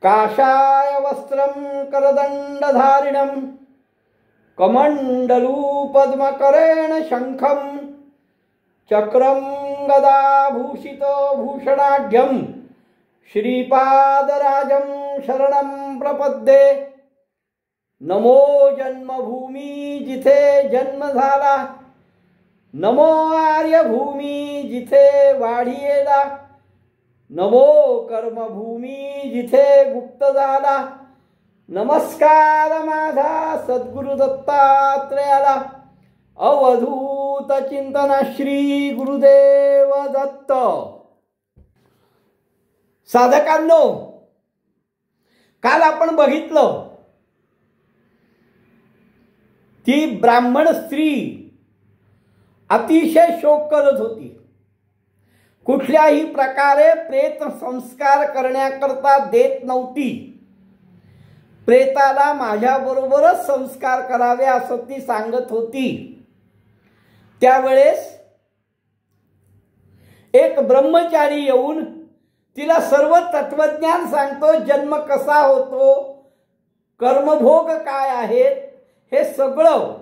काषाय वस्त्रं करदंडधारिणं कमंडलूपद्मकरेण शंखं चक्रं गदाभूषितो भूषणाढ्यं श्रीपादराजं शरणं प्रपद्ये। नमो जन्मभूमी जिथे जन्म झाला, नमो आर्यभूमी जिथे वाढियेला, नमो कर्मभूमी जिथे गुप्त झाला। नमस्कार माझा सद्गुरु दत्तात्रेयाला। अवधूत चिंतन श्री गुरुदेव दत्त। साधकांनो, काल आपण बघितलं ती ब्राह्मण स्त्री अतिशय शोक करत होती। कुठल्याही प्रकारे प्रेत संस्कार करण्याकरता देत नव्हती। प्रेताला माझ्याबरोबरच संस्कार करावे असं ती सांगत होती। त्यावेळेस एक ब्रह्मचारी येऊन तिला सर्व तत्वज्ञान सांगतो। जन्म कसा होतो, कर्मभोग काय आहेत, हे सगळं,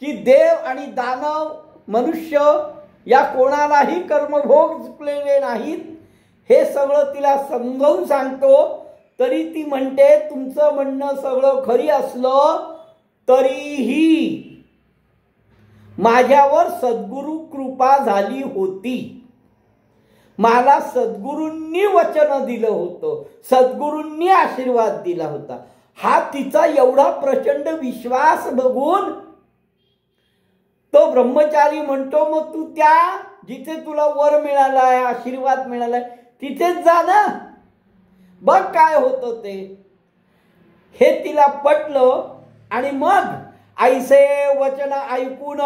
की देव आणि दानव मनुष्य या कोणालाही कर्मभोग चुकलेले नाहीत, हे सगळं तिला समजावून सांगतो। तरी ती म्हणते, तुमचं म्हणणं सगळं खरी असलं तरीही माझ्यावर सद्गुरु कृपा झाली होती। मला सद्गुरूंनी वचन दिलं होतं, सद्गुरूंनी आशीर्वाद दिला होता। हा तिचा एवढा प्रचंड विश्वास बघून तो ब्रह्मचारी म्हणतो, मग तू त्या जिथे तुला वर मिळालाय, आशीर्वाद मिळालाय, तिथेच जा ना, बघ काय होतं ते। हे तिला पटलं आणि मग आईचे वचन ऐकून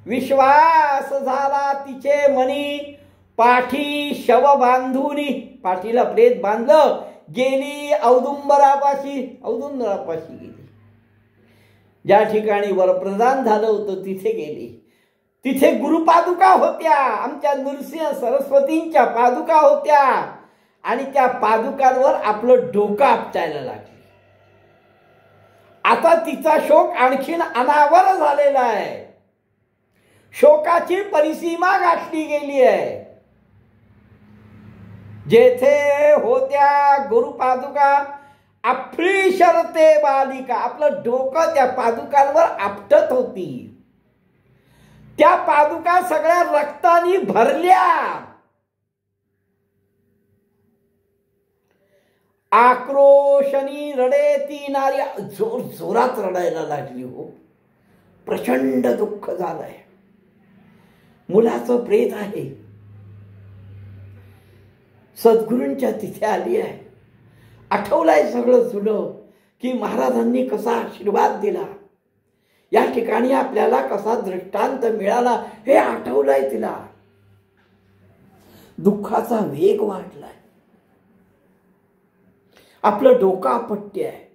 विश्वास झाला तिचे मनी। पाठी शव बांधूनी, पाठीला प्रेत बांधलं, गेली औदुंबरापाशी गेली। ज्या ठिकाणी वरप्रदान झालं होतं तिथे गेली। तिथे गुरुपादुका होत्या, आमच्या नृसिंह सरस्वतींच्या पादुका होत्या, आणि त्या पादुकांवर आपलं डोकं आपटायला लागले। आता तिचा शोक आणखीन अनावर झालेला आहे। शोकाची परिसीमा गाठली गेली आहे। जेथे होत्या गुरुपादुका आपली शरते बालिका, आपलं डोकं त्या पादुकांवर आपटत होती। त्या पादुका सगळ्या रक्तानी भरल्या। आक्रोशनी रडे ती नारी, जोर जोरात रडायला लागली हो। प्रचंड दुःख झालंय। मुलाचं प्रेत आहे, सद्गुरूंच्या तिथे आली आहे। आठवलंय सगळं जुनं, की महाराजांनी कसा आशीर्वाद दिला, या ठिकाणी आपल्याला कसा दृष्टांत मिळाला, हे आठवलंय तिला। दुःखाचा वेग वाढलाय। आपलं डोकं आपटते आहे।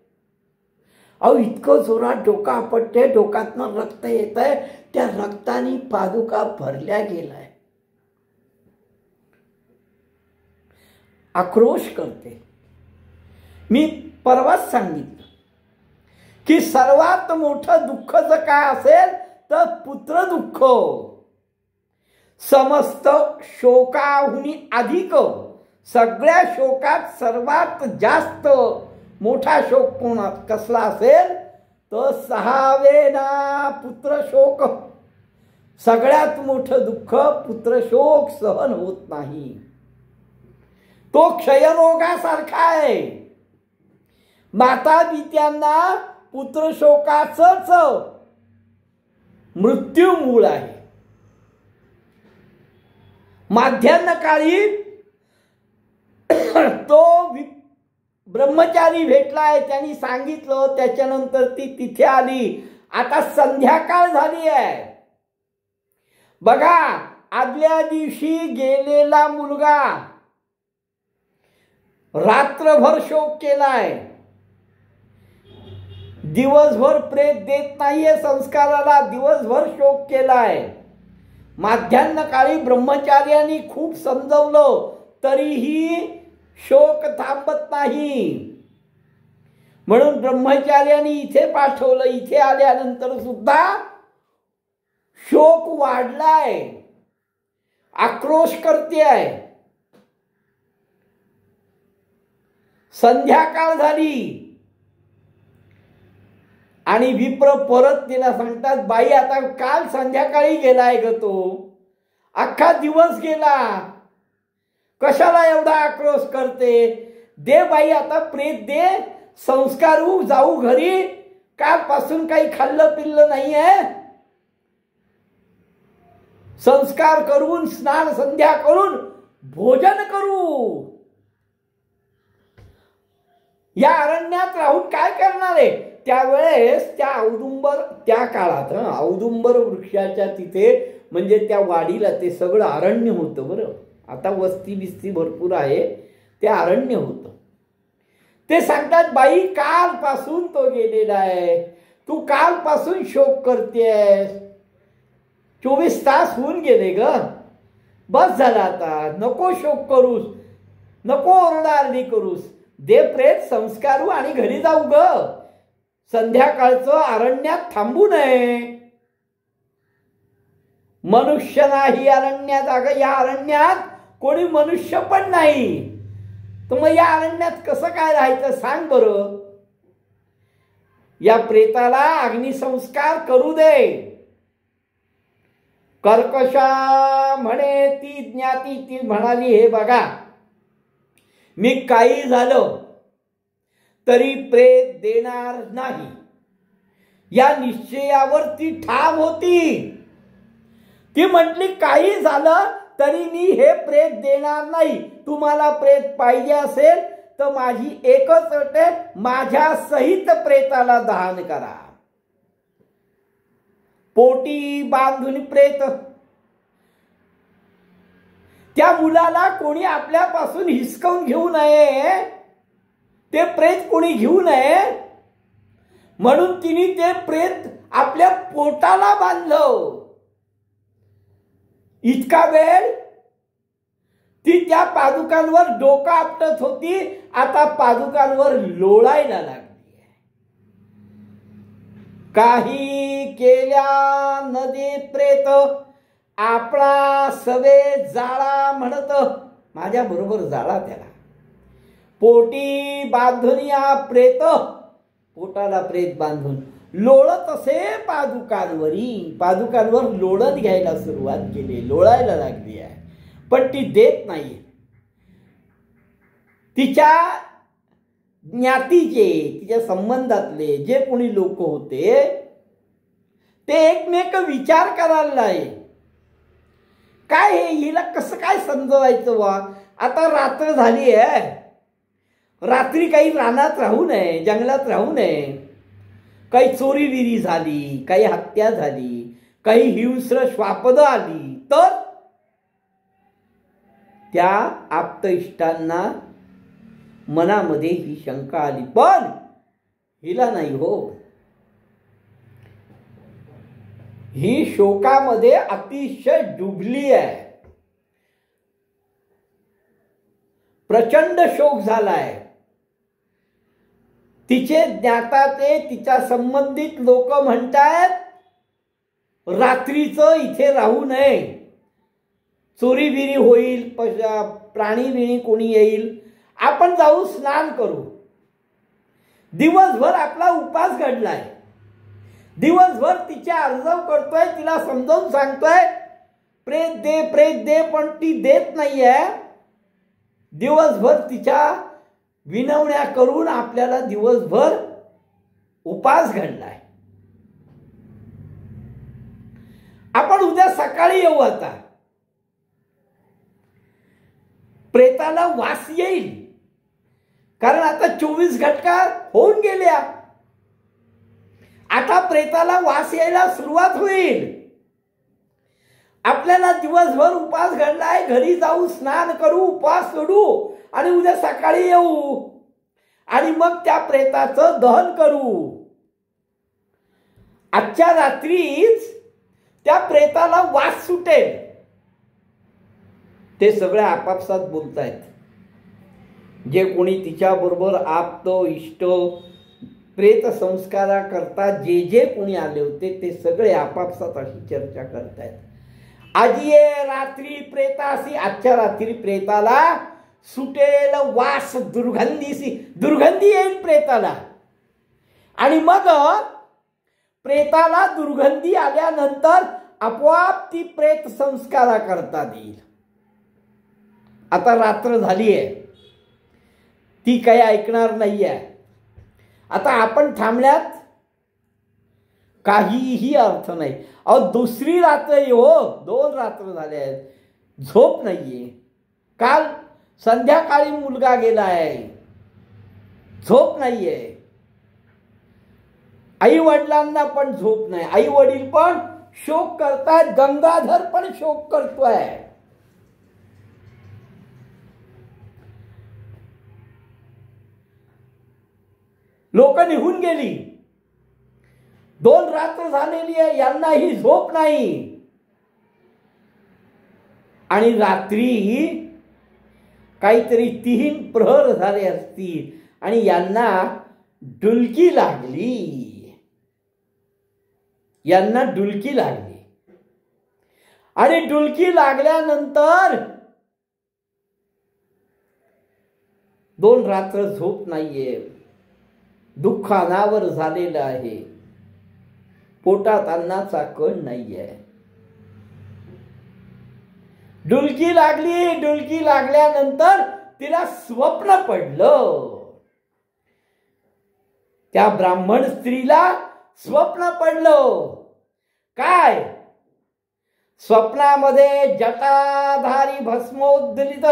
अहो, इतकं जोरात डोकं आपटते, डोक्यातनं रक्त येत आहे, त्या रक्तानी पादुका भरल्या गेलाय। आक्रोश करते। मी परवाच सांगितलं की सर्वात मोठं दुःख जर काय असेल तर पुत्र दुःख। समस्त शोकाहुनी अधिक, सगळ्या शोकात सर्वात जास्त मोठा शोक कसला असेल तर सहावेना पुत्र शोक। सगळ्यात मोठं दुःख पुत्र शोक सहन होत नाही। तो क्षयरोगासारखा आहे। माता पित्यांना पुत्र शोकाचंच मृत्यू मूळ आहे। माध्यान्ह काळी तो ब्रह्मचारी भेटलाय, त्यांनी सांगितलं, त्याच्यानंतर ती तिथे आली। आता संध्याकाळ झाली आहे। बघा, आदल्या दिवशी गेलेला मुलगा रात्रभर शोक केलाय, दिवसभर प्रेत देत नाहीये संस्काराला, दिवसभर शोक केलाय। माध्यान्ह काळी ब्रह्मचार्यांनी खूप समजवलं, तरीही शोक थांबत नाही. म्हणून ब्रह्मचार्याने इथे पाठवलं. इथे आल्यानंतर सुद्धा शोक वाढलाय, आक्रोश करते आहे. संध्याकाळ झाली आणि विप्र परत तिला सांगतात, बाई आता काल संध्याकाळी गेलाय ग तो, अख्खा दिवस गेला, कशाला एवढा आक्रोश करते? दे बाई आता प्रेत दे, संस्कारू, जाऊ घरी, कालपासून काही खाल्लं पिल्लं नाहीये, संस्कार करून स्नान संध्या करून भोजन करू. या अरण्यात राहून काय करणार आहे? त्यावेळेस त्या काळात औदुंबर वृक्षाच्या तिथे म्हणजे त्या वाडीला ते सगळं अरण्य होतं. बरं, आता वस्ती बिस्ती भरपूर आहे, ते अरण्य होतं. ते सांगतात, बाई कालपासून तो गेलेला आहे, तू कालपासून शोक करतेस, 24 तास होऊन गेले ग, बस झाला आता, नको शोक करूस, नको ओरडाआरडी करूस, दे प्रेत, संस्कारू आणि घरी जाऊ ग, संध्याकाळचं अरण्यात थांबू नये. मनुष्य नाही अरण्यात. अगं या अरण्यात कोणी मनुष्य पण नाही, तर मग या अरण्यात कसं काय राहायचं सांग बरं. या प्रेताला अग्निसंस्कार करू दे. कर्कशा म्हणे ती ज्ञाती, ती म्हणाली, हे बघा, मी काही झालं तरी प्रेत देणार नाही. या निश्चयावर ती ठाम होती. ती म्हटली, काही झालं तरी मी हे प्रेत देणार नाही. तुम्हाला प्रेत पाहिजे असेल तर माझी एकच अट आहे, माझ्या सहित प्रेताला दहन करा. पोटी बांधून प्रेत, त्या मुलाला कोणी आपल्यापासून हिसकावून घेऊ नये, ते प्रेत कोणी घेऊ नये म्हणून तिने ते प्रेत आपल्या पोटाला बांधलं. इतका वेळ ती त्या पादुकांवर डोकं आपटत होती, आता पादुकांवर लोळायला लागली. काही केल्या न दे प्रेत, आपला सवे जाळा म्हणत, माझ्या बरोबर जाळा त्याला. पोटी बांधून या प्रेत, पोटाला प्रेत बांधून लोळत असे पादुकांवर लोळत घ्यायला सुरुवात केली, लोळायला लागली आहे. पण ती देत नाही. तिच्या ज्ञातीचे, तिच्या संबंधातले जे कोणी लोक होते ते एकमेक विचार करायला लागले, काय हे, हिला कसं काय समजवायचं वा. आता रात्र झाली आहे, रात्री काही रानात राहू नये, जंगलात राहू नये, काही चोरीविरी झाली, काही हत्या झाली, काही हिंस्र श्वापद आली तर त्या आप्तइष्टांना मनामध्ये ही शंका आली. पण हिला नाही हो, ही शोकामध्ये अतिशय डुबली आहे, प्रचंड शोक झालाय. तिचे ज्ञाता ते तिच्या संबंधित लोक म्हणतात, रात्रीचं इथे राहू नये, चोरीबिरी होईल, प्राणी कोणी येईल, आपण जाऊ स्नान करू. दिवसभर आपला उपास घडलाय, दिवसभर तिच्या अर्जव करतोय, तिला समजावून सांगतोय प्रेत दे, प्रेत दे, पण ती देत नाहीये. दिवसभर तिच्या विनवण्या करून आपल्याला दिवसभर उपास घडलाय. आपण उद्या सकाळी येऊ. आता प्रेताला वास येईल, कारण आता 24 घटका होऊन गेल्या. आता प्रेताला वास यायला सुरुवात होईल. आपल्याला दिवसभर उपास घडलाय, घरी जाऊ, स्नान करू, उपास सोडू आणि उद्या सकाळी येऊ आणि मग त्या प्रेताचं दहन करू. आजच्या रात्रीच त्या प्रेताला वास सुटेल. ते सगळे आपापसात बोलतायत. जे कोणी तिच्याबरोबर आप्त इष्ट प्रेत संस्कारा करता जे जे कोणी आले होते ते सगळे आपापसात अशी चर्चा करतायत. आजी ये रात्री प्रेतासी, आजच्या रात्री प्रेताला सुटेल वास दुर्गंधी येईल प्रेताला. आणि मग प्रेताला दुर्गंधी आल्यानंतर आपोआप ती प्रेत संस्कारा करता येईल. आता रात्र झाली आहे, ती काही ऐकणार नाहीये. आता आपण थांबण्यात काहीही अर्थ नाही. अहो दुसरी रात्र हो, 2 रात्र झाले आहेत, झोप नाहीये. काल संध्याकाळी मुलगा गेलाय, झोप नाहीये. आई वडिलांना पण झोप नाही. आई वडील पण शोक करतायत, गंगाधर पण शोक करतोय. लोक निघून गेली, 2 रात्र झालेली आहे, यांनाही झोप नाही. आणि रात्री काहीतरी 3 प्रहर झाले असतील आणि यांना डुलकी लागली. आणि डुलकी लागल्यानंतर 2 रात्र झोप नाहीये. दुःख अनावर झालेलं आहे, पोटात अन्नाचा कण नाहीये. डुलकी लागल्यानंतर तिला स्वप्न पडलं. त्या ब्राह्मण स्त्रीला स्वप्न पडलं. काय? स्वप्नामध्ये जटाधारी भस्मोद्दलित,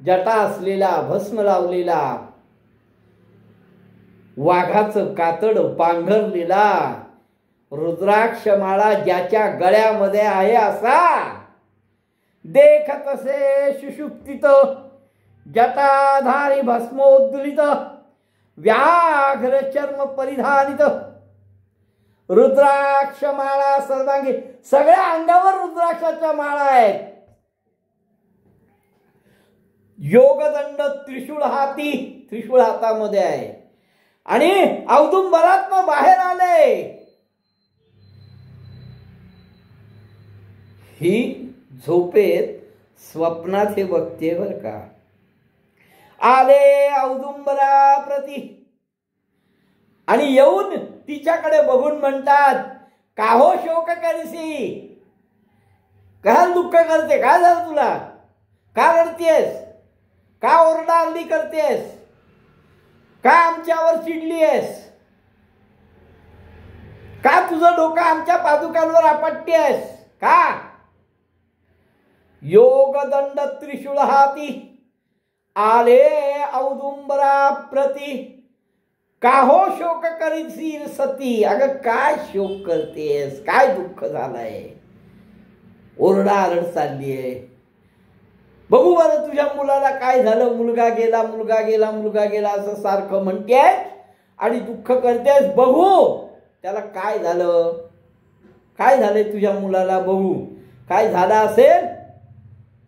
जटा असलेला, भस्म लावलेला, वाघाचं कातड पांघरलेला, रुद्राक्षमाळा ज्याच्या गळ्यामध्ये आहे असा, देखत असे सुषुप्तित जटाधारी भस्मोद्दलित व्याघ्र चर्म परिधानित, रुद्राक्षमाळा सर्वांगी, सगळ्या अंगावर रुद्राक्षाच्या माळा आहेत. योगदंड त्रिशूळ हाती, त्रिशूळ हातामध्ये आहे. आणि औदुंबरातनं बाहेर आले. ही झोपेत स्वप्नात हे बघते बर का. आले औदुंबरा प्रती आणि येऊन तिच्याकडे बघून म्हणतात, का हो शोक करसी, का दुःख करते, काय झालं तुला, का रडतेस, का ओरडाओरडी करतेस, का आमच्यावर चिडली आहेस, का तुझं डोकं आमच्या पादुकांवर आपटते आहेस, का? योगदंड त्रिशूळ हाती आले औदुंबरा प्रती, का हो शोक करीसील सती. अगं काय शोक करतेस, काय दुःख झालंय, ओरडाआरड चालली आहे. बघू बरं तुझ्या मुलाला काय झालं, मुलगा गेला असं सारखं म्हणतेस आणि दुःख करतेस. बघू त्याला काय झालं, काय झालंय तुझ्या मुलाला, बघू काय झालं असेल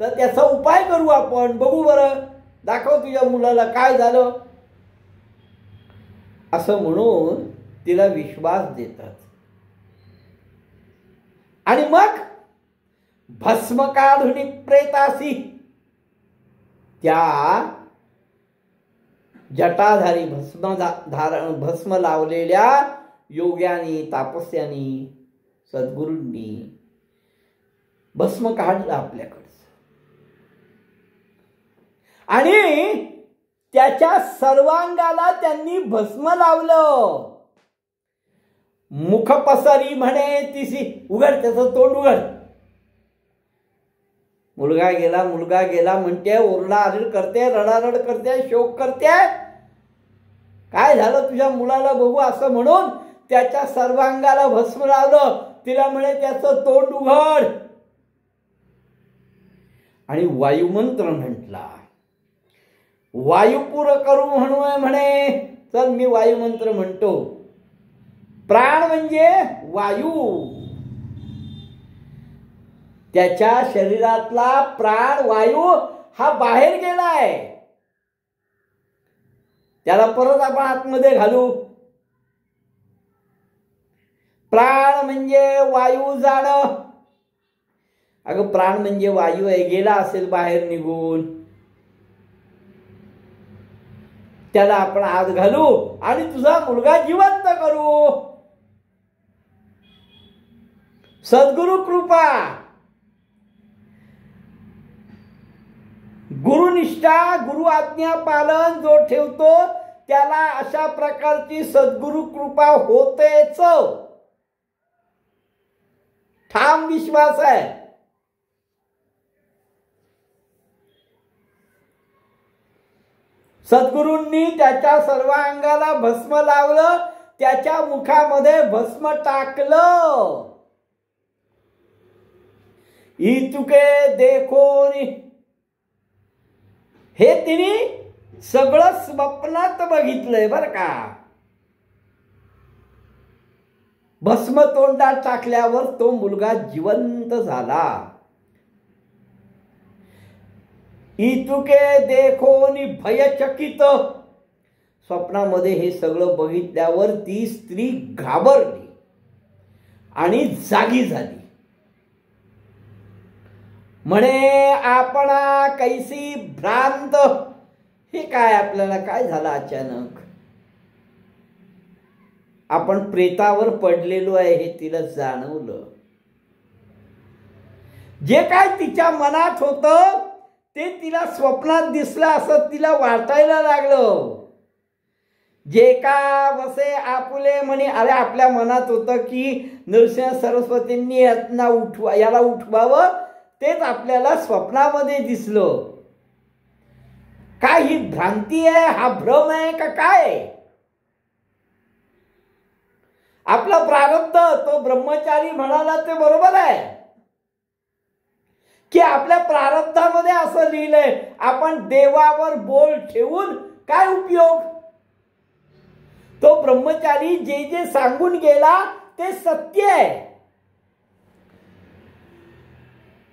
तर त्याचा उपाय करू आपण. बघू बरं, दाखव तुझ्या मुलाला काय झालं, असं म्हणून तिला विश्वास देतात. आणि मग भस्म काढून प्रेतासी, त्या जटाधारी भस्म लावलेल्या योग्यानी, तापस्यानी, सद्गुरूंनी भस्म काढलं आपल्याकडे. आणि त्याच्या सर्वांगाला त्यांनी भस्म लावलं. मुख पसरी म्हणे तिसी, उघड त्याचं तोंड उघड. मुलगा गेला म्हणते, ओरडाआरड करते, रडारड करते, शोक करते. काय झालं तुझ्या मुलाला बघू असं म्हणून त्याच्या सर्वांगाला भस्म लावलं. तिला म्हणे त्याचं तोंड उघड. आणि वायुमंत्र म्हटला. वायुपुर करू म्हणून म्हणे, चल मी वायुमंत्र म्हणतो. प्राण म्हणजे वायू, त्याच्या शरीरातला प्राण वायू हा बाहेर गेलाय. त्याला परत आपण आतमध्ये घालू. प्राण म्हणजे वायू जाणं. अगं प्राण म्हणजे वायू आहे, गेला असेल बाहेर निघून, त्याला आपण आत घालू आणि तुझा मुलगा जिवंत करू. सद्गुरु कृपा, गुरुनिष्ठा, गुरु आज्ञा पालन जो ठेवतो त्याला अशा प्रकारची सद्गुरु कृपा होतेच. ठाम विश्वास आहे. सद्गुरूंनी त्याच्या सर्व अंगाला भस्म लावलं, त्याच्या मुखामध्ये भस्म टाकलं. इतुके देखोन, हे तिने सगळं स्वप्नात बघितलंय बर का. भस्म तोंडात टाकल्यावर तो मुलगा जिवंत झाला. इतुके देखोनी भयचकित, स्वप्नामध्ये हे सगळं बघितल्यावर ती स्त्री घाबरली आणि जागी झाली. म्हणे आपणा कैसी भ्रांत. हे काय, आपल्याला काय झालं अचानक? आपण प्रेतावर पडलेलो आहे हे तिला जाणवलं. जे काय तिच्या मनात होतं ते तिला स्वप्नात दिसलं असं तिला वाटायला लागलं. जे का वसे आपुले म्हणे, अरे आपल्या मनात होतं की नरसिंह सरस्वतींनी याला उठवावं, तेच आपल्याला स्वप्नामध्ये दिसलं. काय ही भ्रांती आहे, हा भ्रम आहे का काय? आपला प्रारब्ध, तो ब्रह्मचारी म्हणाला ते बरोबर आहे की आपल्या प्रारब्धामध्ये असं लिहिलंय, आपण देवावर बोल ठेवून काय उपयोग? तो ब्रह्मचारी जे जे सांगून गेला ते सत्य आहे.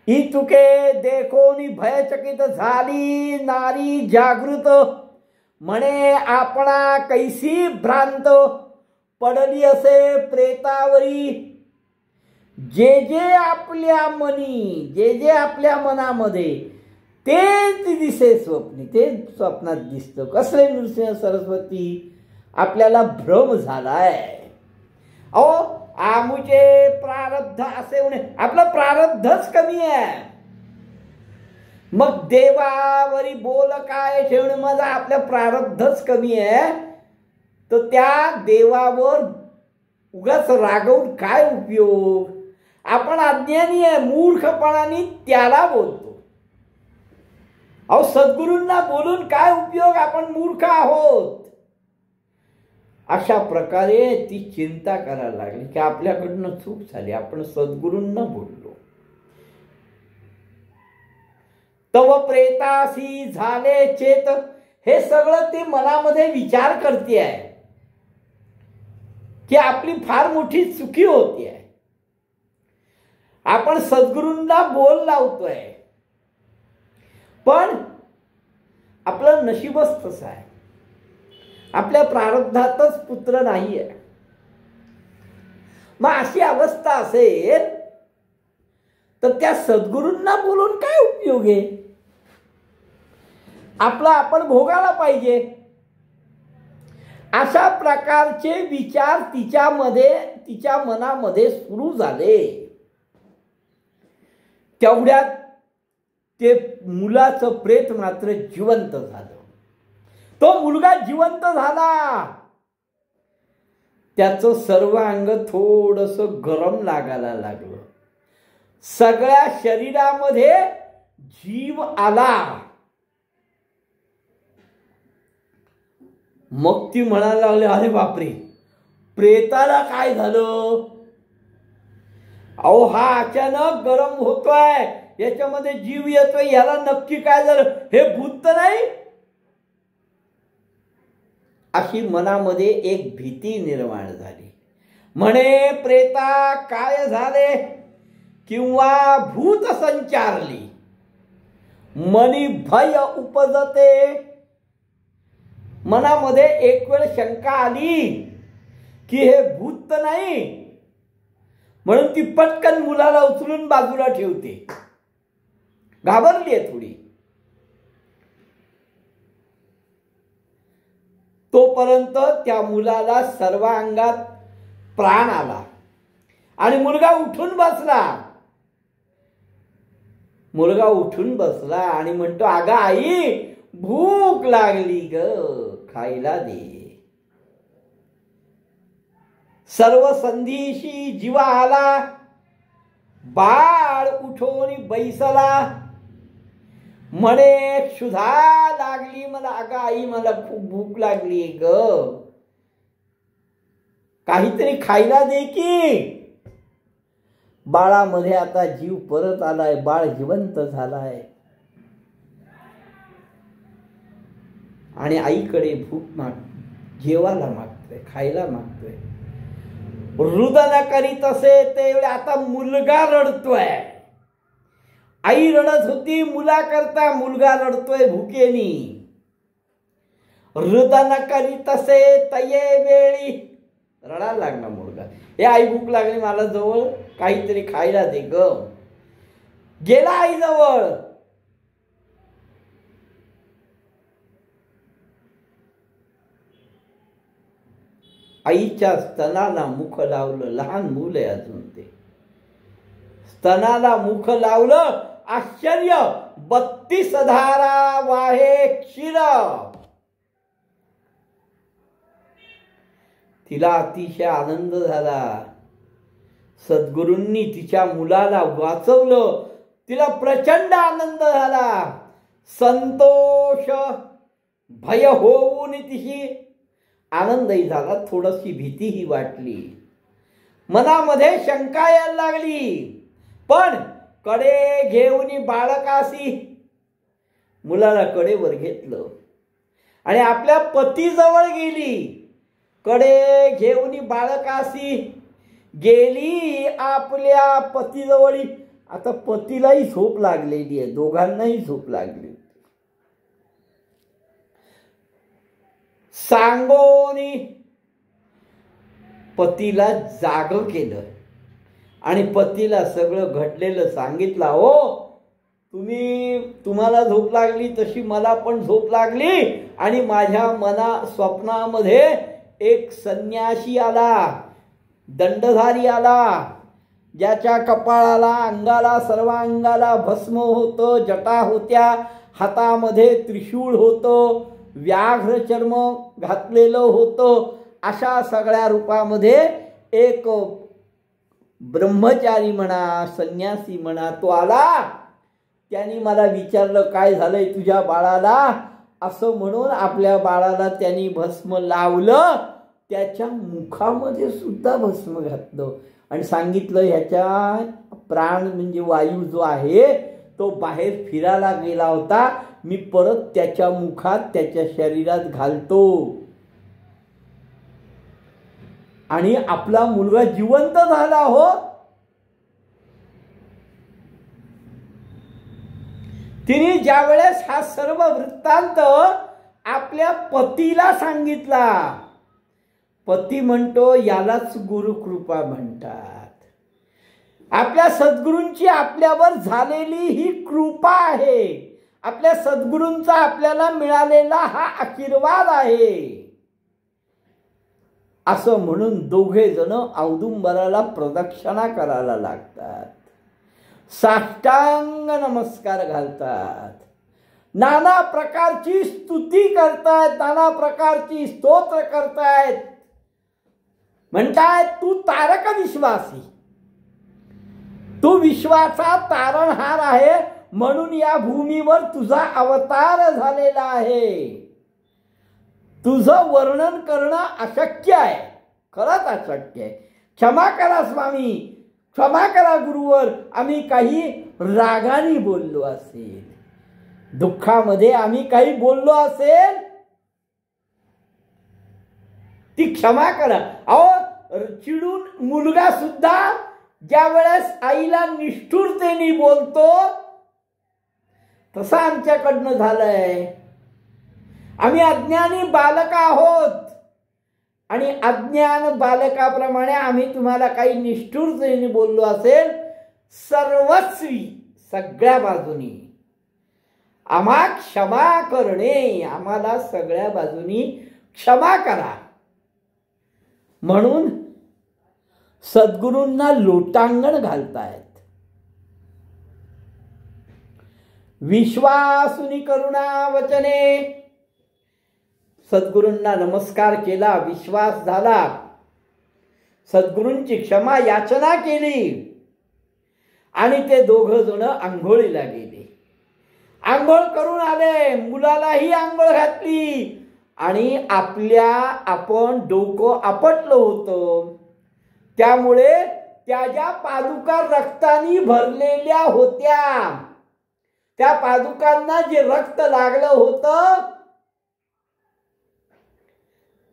इतुके देखोनी भयचकित झाली नारी जागृत. म्हणे आपणा कैसी भ्रांत, पडली असे प्रेतावरी. जे जे आपल्या मनी, जे जे आपल्या मनामध्ये तेच दिसे स्वप्नी, ते स्वप्नात दिसतं. कसले नृसिंह सरस्वती, आपल्याला भ्रम झालाय. अहो आमुचे प्रारब्ध असे होणे, आपलं प्रारब्धच कमी आहे. मग देवावरी बोल काय ठेवणे, माझा आपल्या प्रारब्धच कमी आहे. तर त्या देवावर उगाच रागवून काय उपयोग? आपण अज्ञानी आहे, मूर्खपणाने त्याला बोलतो. अहो सद्गुरूंना बोलून काय उपयोग, आपण मूर्ख आहोत. अशा प्रकारे ती चिंता करायला लागली की आपल्याकडनं चूक झाली, आपण सद्गुरूंना बोललो. तव प्रेतासी झाले चेत, हे सगळं ती मनामध्ये विचार करते आहे की आपली फार मोठी चुकी होती आहे. आपण सद्गुरूंना बोल लावतोय, पण आपलं नशीबच तसं आहे. आपल्या प्रारब्धातच पुत्र नाही आहे. मग अशी अवस्था असेल तर त्या सद्गुरूंना बोलून काय उपयोग आहे? आपला आपण भोगायला पाहिजे. अशा प्रकारचे विचार तिच्या मनामध्ये सुरू झाले. तेवढ्यात ते मुलाचं प्रेत मात्र जिवंत झालं. तो मुलगा जिवंत झाला. त्याचं सर्व अंग थोडंसं गरम लागायला लागलं. सगळ्या शरीरामध्ये जीव आला. मग ती म्हणायला लागली, अरे बापरे, प्रेताला काय झालं? अहो हा अचानक गरम होतोय, याच्यामध्ये जीव येतोय, याला नक्की काय झालं? हे भूत तर नाही? अशी मनामध्ये एक भीती निर्माण झाली. म्हणे प्रेता काय झाले किंवा भूत संचारली, मनी भय उपजते. मनामध्ये एक वेळ शंका आली की हे भूत तर नाही, म्हणून ती पटकन मुलाला उचलून बाजूला ठेवते. घाबरली आहे थोडी. तोपर्यंत त्या मुलाला सर्वांगात प्राण आला आणि मुलगा उठून बसला. मुलगा उठून बसला आणि म्हणतो, अगं आई, भूक लागली ग, खायला दे. सर्व संधीशी जीवा आला, बाळ उठून बैसला. म्हणे, क्षुधा लागली मला, अगं आई मला खूप भूक लागली ग, काहीतरी खायला दे की. बाळामध्ये आता जीव परत आलाय, बाळ जिवंत झालाय आणि आईकडे जेवायला मागतोय, खायला मागतोय. रुदन करीत असे ते आता मुलगा रडतोय. आई रडत होती मुलाकरता, मुलगा रडतोय भुकेनी. रुदन करीत असे तये वेळी, रडायला लागला मुलगा. हे आई, भूक लागली मला, जवळ काहीतरी खायला दे ग. गेला आई जवळ. आईच्या स्तनाला मुख लावलं. लहान मूल आहे अजून ते. स्तनाला मुख लावलं. आश्चर्य, 32 धारा वाहे क्षीर. तिला अतिशय आनंद झाला. सद्गुरूंनी तिच्या मुलाला वाचवलं. तिला प्रचंड आनंद झाला. संतोष भय होऊन तिशी आनंदही झाला, थोडीशी भीतीही वाटली. मनामध्ये शंका यायला लागली. पण कडे घेऊन बाळकासी, मुलाला कडेवर घेतलं आणि आपल्या पतीजवळ गेली. कडे घेऊन बाळकासी गेली आपल्या पतीजवळ. आता पतीलाही झोप लागलेली आहे, दोघांनाही झोप लागली. सांगोनी पतीला जाग केलं आणि पतीला सगळं घडलेलं सांगितलं. हो, तुम्हाला झोप लागली तशी मला पण झोप लागली आणि माझ्या स्वप्नामध्ये एक संन्यासी आला, दंडधारी आला, ज्याच्या कपाळाला, अंगाला, सर्वांगाला भस्म होतं, जटा होत्या, हातामध्ये त्रिशूळ होतं, व्याघ्र चर्म घातलेलं होतं. अशा सगळ्या रूपामध्ये एक ब्रह्मचारी म्हणा, संन्यासी म्हणा, तो आला. त्यांनी मला विचारलं, काय झालंय तुझ्या बाळाला? असं म्हणून आपल्या बाळाला त्यांनी भस्म लावलं. त्याच्या मुखामध्ये सुद्धा भस्म घातलं आणि सांगितलं, ह्याच्या प्राण म्हणजे वायू जो आहे तो बाहेर फिरायला गेला होता, मी परत त्याच्या मुखात, त्याच्या शरीरात घालतो आणि आपला मुलगा जिवंत झाला. हो, तिने ज्यावेळेस हा सर्व वृत्तांत आपल्या पतीला सांगितला, पती म्हणतो, यालाच गुरुकृपा म्हणतात. आपल्या सद्गुरूंची आपल्यावर झालेली ही कृपा आहे. आपल्या सद्गुरूंचा आपल्याला मिळालेला हा आशीर्वाद आहे. असं म्हणून दोघे जण औदुंबराला प्रदक्षिणा करायला लागतात, साष्टांग नमस्कार घालतात, नाना प्रकारची स्तुती करतायत, नाना प्रकारची स्तोत्र करतायत. म्हणतायत, तू तारक विश्वासी, तू विश्वाचा तारणहार आहे, म्हणून या भूमीवर तुझा अवतार झालेला आहे. तुझं वर्णन करणं अशक्य आहे, खरंच अशक्य आहे. क्षमा करा स्वामी, क्षमा करा गुरुवर, आम्ही काही रागाने बोललो असेल, दुःखामध्ये आम्ही काही बोललो असेल, ती क्षमा करा. अहो, चिडून मुलगा सुद्धा ज्या वेळेस आईला निष्ठुरतेने बोलतो, तसं आमच्याकडनं झालंय. आम्ही अज्ञानी बालक आहोत आणि अज्ञान बालकाप्रमाणे आम्ही तुम्हाला काही निष्ठुरतेने बोललो असेल, सर्वस्वी सगळ्या बाजूनी आम्हा क्षमा करणे, आम्हाला सगळ्या बाजूनी क्षमा करा म्हणून सद्गुरूंना लोटांगण घालतायत. विश्वासुनी करुणा वचने, सद्गुरूंना नमस्कार केला, विश्वास झाला, सद्गुरूंची क्षमा याचना केली आणि ते दोघं जण आंघोळीला गेले. आंघोळ करून आले, मुलालाही आंघोळ घातली आणि आपण डोकं आपटलं होतं, त्यामुळे त्याच्या पादुका रक्तानी भरलेल्या होत्या. त्या पादुकांना जे रक्त लागलं होतं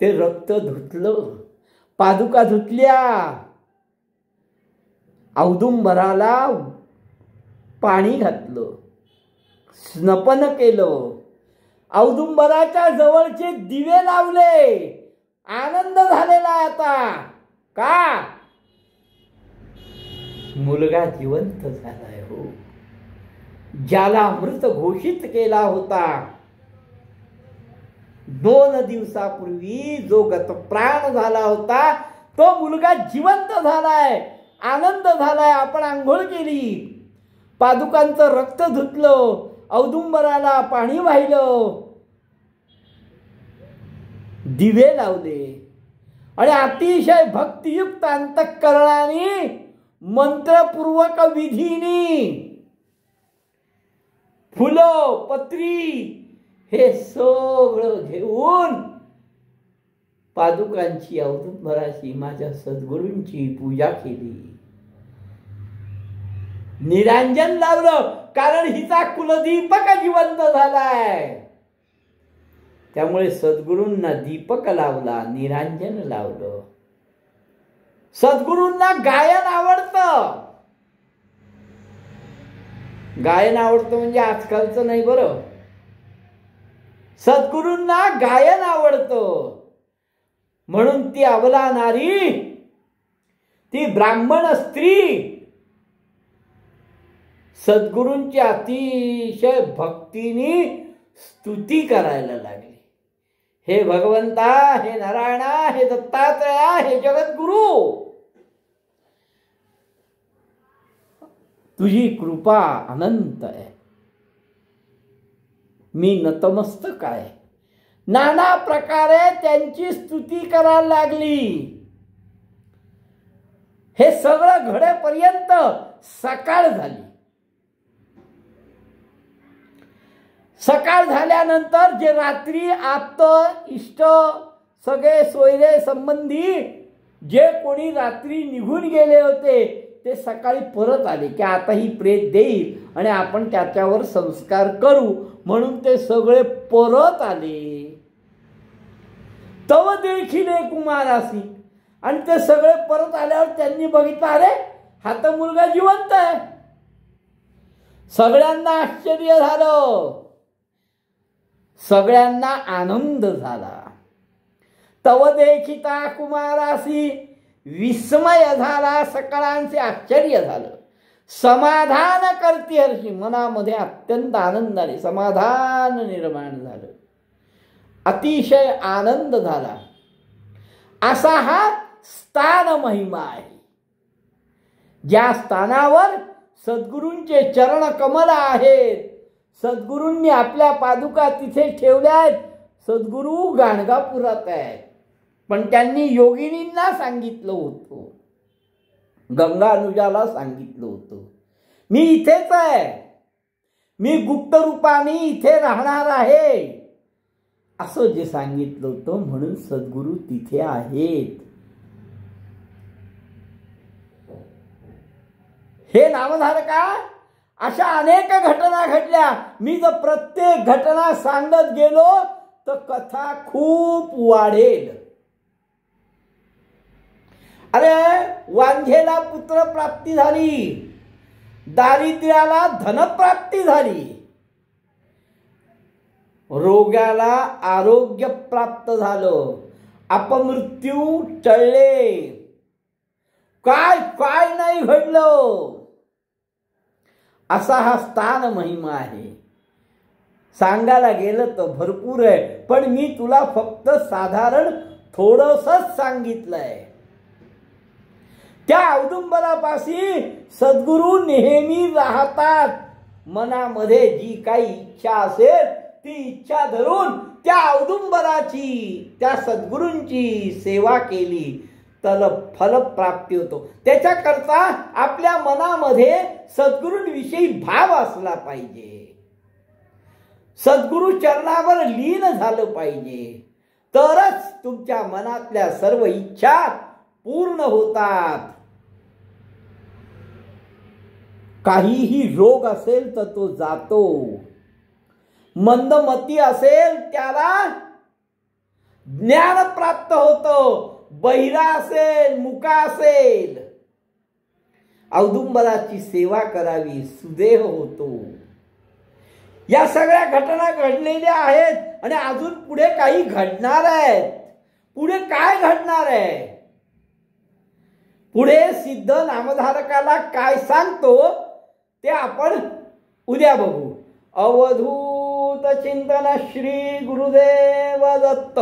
ते रक्त धुतलं, पादुका धुतल्या, औदुंबराला पाणी घातलं, स्नपन केलं, औदुंबराच्या जवळचे दिवे लावले. आनंद झालेला आता. का? मुलगा जिवंत झालाय हो. ज्याला मृत घोषित केला होता 2 दिवसापूर्वी, जो गतप्राण झाला होता, तो मुलगा जिवंत झालाय, आनंद झालाय. आपण आंघोळ केली, पादुकांचं रक्त धुतलं, औदुंबराला पाणी वाहिलं, दिवे लावले आणि अतिशय भक्तियुक्त अंतःकरणाने मंत्रपूर्वक विधीनी फुलं पत्री हे सगळं घेऊन पादुकांची औदुंबराची माझ्या सद्गुरूंची पूजा केली, निरांजन लावलं. कारण हिचा कुलदीपक जिवंत झालाय, त्यामुळे सद्गुरूंना दीपक लावला, निरांजन लावलं. सद्गुरूंना गायन आवडतं. गायन आवडतं म्हणजे आजकालचं नाही बरं. सद्गुरूंना गायन आवडतं म्हणून ती अबला नारी, ती ब्राह्मण स्त्री सद्गुरूंची अतिशय भक्तीने स्तुती करायला लागली. हे भगवंता, हे नारायणा, हे दत्तात्रया, हे जगद्गुरु, तुझी कृपा अनंत आहे. मी नतमस्तक आहे. नाना प्रकारे त्यांची स्तुती करायला लागली. हे सगळं घडेपर्यंत सकाळ झाली. सकाळ झाल्यानंतर जे रात्री आप्त इष्ट सगळे सोयरे संबंधी जे कोणी रात्री निघून गेले होते ते सकाळी परत आले की आता ही प्रेत देईल आणि आपण त्याच्यावर संस्कार करू, म्हणून ते सगळे परत आले. तव देखिले कुमारासी, आणि ते सगळे परत आल्यावर त्यांनी बघितलं, अरे हा तर मुलगा जिवंत आहे. सगळ्यांना आश्चर्य झालं, सगळ्यांना आनंद झाला. तव देखिता कुमारासी विस्मय झाला, सकळांचे आश्चर्य झालं. समाधान करती हर्षी, मनामध्ये अत्यंत आनंदाने समाधान निर्माण झालं, अतिशय आनंद झाला. असा हा स्थान महिमा आहे. ज्या स्थानावर सद्गुरूंचे चरण कमल आहेत, सद्गुरूंनी आपल्या पादुका तिथे ठेवल्या आहेत. सद्गुरू गाणगापुरात आहेत, पण त्यांनी योगिनींना सांगितलं होतं, गंगानुजाला सांगितलं होतं, मी इथेच आहे, मी गुप्त रूपाने इथे राहणार आहे, असं जे सांगितलं होतं. म्हणून सद्गुरू तिथे आहेत. हे नामधारका, अशा अनेक घटना घडल्या. मी जर प्रत्येक घटना सांगत गेलो तर कथा खूप वाढेल. अरे वांझेला पुत्र प्राप्ती झाली, दारिद्र्याला धनप्राप्ती झाली. रोगाला आरोग्य प्राप्त झालं, अपमृत्यू टळले, काय काय नाही घडलं, असा हा स्थान महिमा आहे. सांगायला गेलं तर भरपूर आहे, पण मी तुला फक्त साधारण थोडंसंच सांगितलंय. त्या औदुंबरापाशी सद्गुरू नेहमी राहतात. मनामध्ये जी काही इच्छा असेल ती इच्छा धरून त्या औदुंबराची, त्या सद्गुरूंची सेवा केली तर फलप्राप्ती होतो. त्याच्याकरता आपल्या मनामध्ये सद्गुरूंविषयी भाव असला पाहिजे, सद्गुरू चरणावर लीन झालं पाहिजे, तरच तुमच्या मनातल्या सर्व इच्छा पूर्ण होतात. काहीही रोग असेल तर तो जातो. मंदमती असेल त्याला ज्ञान प्राप्त होतं. बहिरा असेल, मुका असेल, औदुंबराची सेवा करावी, सुदेह होतो. या सगळ्या घटना घडलेल्या आहेत आणि अजून पुढे काही घडणार आहेत. पुढे काय घडणार आहे, पुढे सिद्ध नामधारकाला काय सांगतो ते आपण उद्या बघू. अवधूत चिंतन श्री गुरुदेव दत्त.